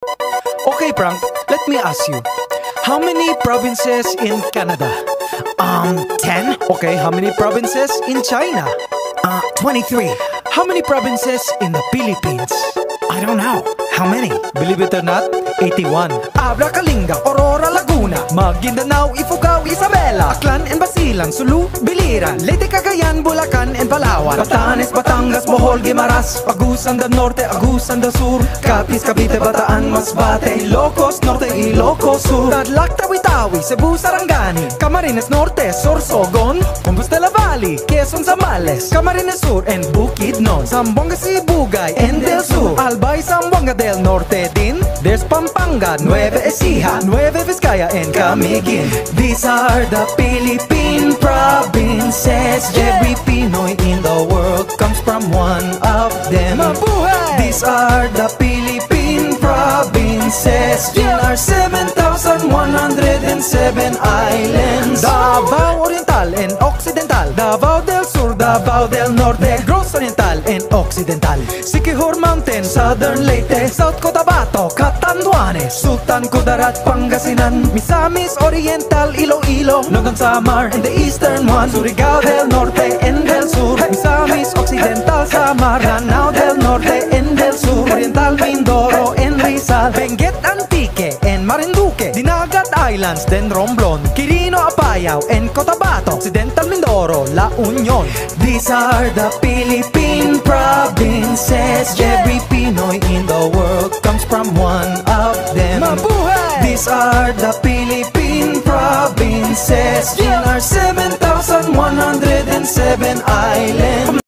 Okay, Frank, let me ask you. How many provinces in Canada? 10? Okay, how many provinces in China? 23. How many provinces in the Philippines? I don't know. How many? Believe it or not, 81. Abra, Kalinga, Aurora, Laguna, Maguindanao, Ifugao, Isabela, Aklan and Basilan, Sulu, Biliran, Leyte, Cagayan, Bulacan and Palawan, Batanes, Batangas, Bohol, Guimaras, Agusan del Norte, Agusan del Sur, Capiz, Cavite, Bataan, Masbate, Ilocos Norte, Ilocos Sur, Tarlac, Tawi-Tawi, Cebu, Sarangani, Camarines Norte, Sorsogon, Compostela Valley, Quezon, Zambales, Camarines Sur and Bukidnon, Zamboanga, Sibugay and Del Sur, Albay, Zamboanga del Norte din. There's Pampanga, Nueva Ecija, Nueva Vizcaya and Camiguin. These are the Philippine provinces. Every Pinoy in the world comes from one of them. Mabuhay! These are the Philippine provinces. In our 7,107 islands. Davao Oriental and Occidental, Davao del Sur, Davao del Norte, Negros Oriental and Occidental, Siquijor Mountain, Southern Leyte, South Cotabato, Catanduanes, Sultan Kudarat, Pangasinan, Misamis Oriental, Iloilo, Nogon Samar and the eastern one, Surigao del Norte and del Sur, Misamis Occidental, Samar, Lanao del Norte and del Sur, Oriental Mindoro and Rizal, Benguet Antique and Marinduque, Dinagat Islands, then Romblon, Quirino Apayao and Cotabato, Occidental Mindoro, La Union. These are the Philippine provinces. Every Pinoy in the world comes from one of them. Mabuhay! These are the Philippine provinces. In our 7,107 islands.